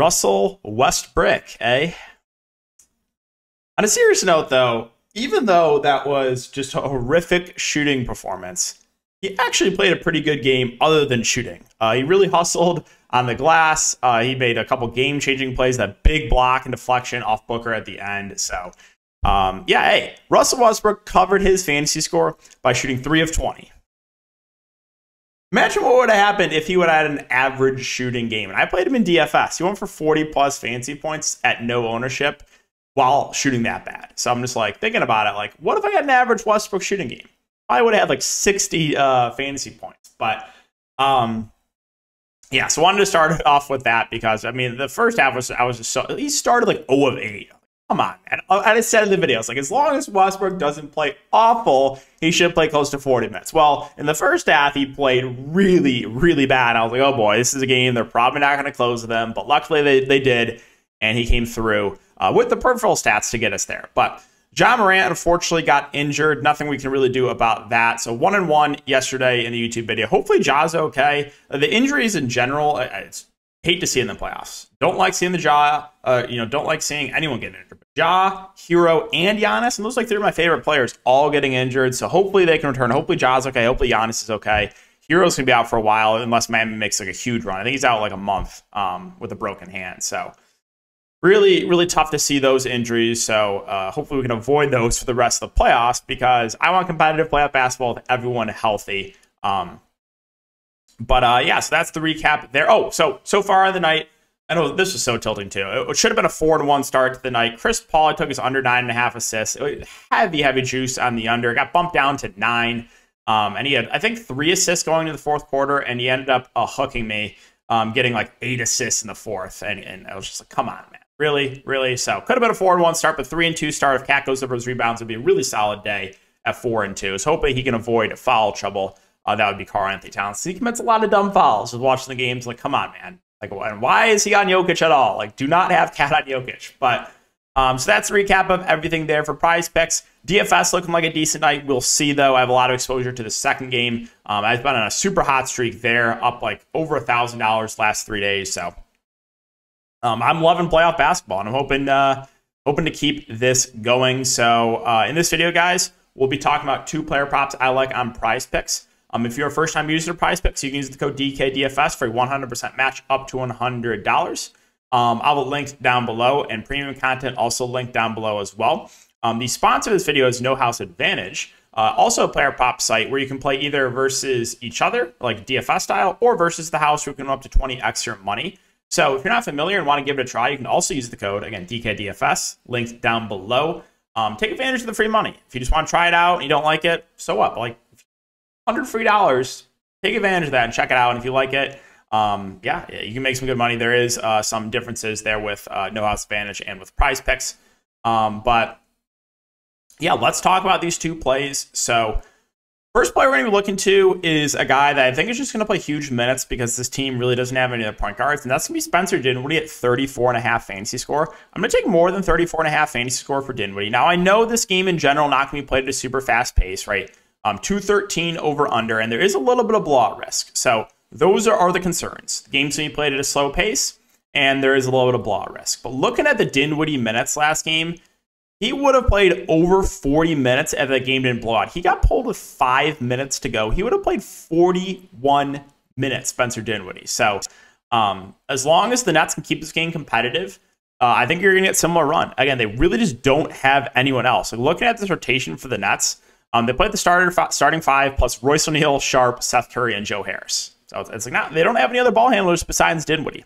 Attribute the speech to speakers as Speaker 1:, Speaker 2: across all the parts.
Speaker 1: Russell Westbrook, eh? On a serious note, though, even though that was just a horrific shooting performance, he actually played a pretty good game other than shooting. He really hustled on the glass. He made a couple game-changing plays, that big block and deflection off Booker at the end. So, yeah, hey, Russell Westbrook covered his fantasy score by shooting 3 of 20. Imagine what would have happened if he would have had an average shooting game. And I played him in DFS. He went for 40-plus fantasy points at no ownership while shooting that bad. So I'm just like thinking about it. Like, what if I had an average Westbrook shooting game? I would have had like 60 fantasy points. But, yeah, so I wanted to start off with that because, I mean, the first half was just so... He started like 0 of 8. Come on, man. I said in the video, it's like, as long as Westbrook doesn't play awful, he should play close to 40 minutes. Well, in the first half, he played really, really bad. I was like, oh boy, this is a game they're probably not going to close them. But luckily, they did, and he came through with the peripheral stats to get us there. But Ja Morant, unfortunately, got injured. Nothing we can really do about that. So 1-1 yesterday in the YouTube video. Hopefully, Ja's okay. The injuries in general, it's hate to see in the playoffs. Don't like seeing the Ja. Don't like seeing anyone get injured. But Ja, Hero, and Giannis, and those are like 3 of my favorite players, all getting injured. So hopefully they can return. Hopefully Ja's okay. Hopefully Giannis is okay. Hero's gonna be out for a while unless Miami makes like a huge run. I think he's out like a month with a broken hand. So really, really tough to see those injuries. So hopefully we can avoid those for the rest of the playoffs because I want competitive playoff basketball with everyone healthy. Yeah, so that's the recap there. Oh, so far in the night, I know this was so tilting too. It should have been a 4-1 start to the night. Chris Paul took his under 9.5 assists. Heavy juice on the under. Got bumped down to 9. And he had, I think, 3 assists going into the fourth quarter, and he ended up hooking me, getting like 8 assists in the fourth. And I was just like, come on, man. Really, really? So could have been a 4-1 start, but 3-2 start. If Cat goes over his rebounds, it would be a really solid day at 4-2. So hopefully he can avoid foul trouble. That would be Karl-Anthony Towns. He commits a lot of dumb fouls with watching the games. Like, come on, man. Like, why is he on Jokic at all? Like, do not have Cat on Jokic. But, so that's a recap of everything there for Prizepicks. DFS looking like a decent night. We'll see, though. I have a lot of exposure to the second game. I've been on a super hot streak there, up like over $1,000 last 3 days. So, I'm loving playoff basketball, and I'm hoping to keep this going. So, in this video, guys, we'll be talking about 2 player props I like on Prizepicks. If you're a first-time user of Prizepicks, you can use the code DKDFS for a 100% match up to $100. I will link down below, and premium content also linked down below as well. The sponsor of this video is No House Advantage, also a player prop site where you can play either versus each other, like DFS style, or versus the house, where you can go up to 20x your money. So if you're not familiar and want to give it a try, you can also use the code, again, DKDFS, linked down below. Take advantage of the free money. If you just want to try it out and you don't like it, so what? Like, $100 free, take advantage of that and check it out. And if you like it, yeah, you can make some good money. There is some differences there with No House Advantage and with Prizepicks. But yeah, let's talk about these 2 plays. So first player we're going to be looking to is a guy that I think is just going to play huge minutes because this team really doesn't have any other point guards. And that's going to be Spencer Dinwiddie at 34.5 fantasy score. I'm going to take more than 34.5 fantasy score for Dinwiddie. Now, I know this game in general not going to be played at a super fast pace, right? 213 over under, and there is a little bit of blowout risk. So those are the concerns. The game's going to be played at a slow pace, and there is a little bit of blowout risk. But looking at the Dinwiddie minutes last game, he would have played over 40 minutes if the game didn't blow out. He got pulled with 5 minutes to go. He would have played 41 minutes, Spencer Dinwiddie. So as long as the Nets can keep this game competitive, I think you're going to get a similar run. Again, they really just don't have anyone else. Like, looking at this rotation for the Nets, they played the starting 5 plus Royce O'Neal, Sharp, Seth Curry, and Joe Harris. So it's like they don't have any other ball handlers besides Dinwiddie.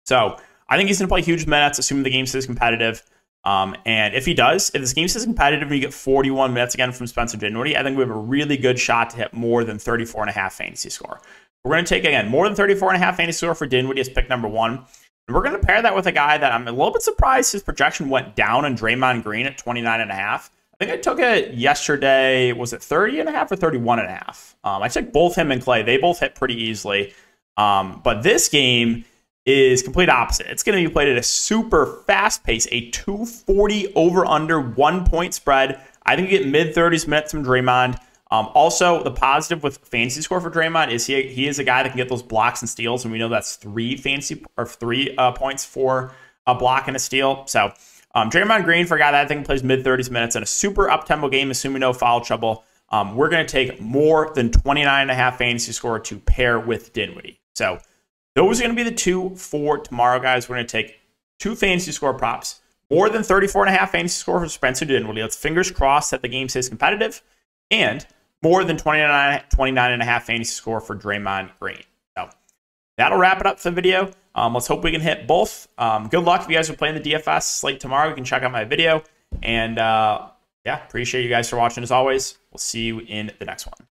Speaker 1: So I think he's going to play huge minutes, assuming the game stays competitive. And if he does, if this game stays competitive and you get 41 minutes again from Spencer Dinwiddie, I think we have a really good shot to hit more than 34.5 fantasy score. We're going to take, again, more than 34.5 fantasy score for Dinwiddie as pick number 1. And we're going to pair that with a guy that I'm a little bit surprised his projection went down on Draymond Green at 29.5. I think I took it yesterday. Was it 30.5 or 31.5? I took both him and Clay. They both hit pretty easily. But this game is complete opposite. It's going to be played at a super fast pace, a 240 over under 1 point spread. I think you get mid 30s minutes from Draymond. Also, the positive with fantasy score for Draymond is he is a guy that can get those blocks and steals, and we know that's 3 points for a block and a steal. So Draymond Green, for a guy that I think plays mid-30s minutes in a super up-tempo game, assuming no foul trouble, we're going to take more than 29.5 fantasy score to pair with Dinwiddie. So those are going to be the 2 for tomorrow, guys. We're going to take 2 fantasy score props, more than 34.5 fantasy score for Spencer Dinwiddie. Let's fingers crossed that the game stays competitive, and more than 29.5 fantasy score for Draymond Green. So that'll wrap it up for the video. Let's hope we can hit both. Good luck if you guys are playing the DFS slate tomorrow. You can check out my video. And yeah, appreciate you guys for watching as always. We'll see you in the next one.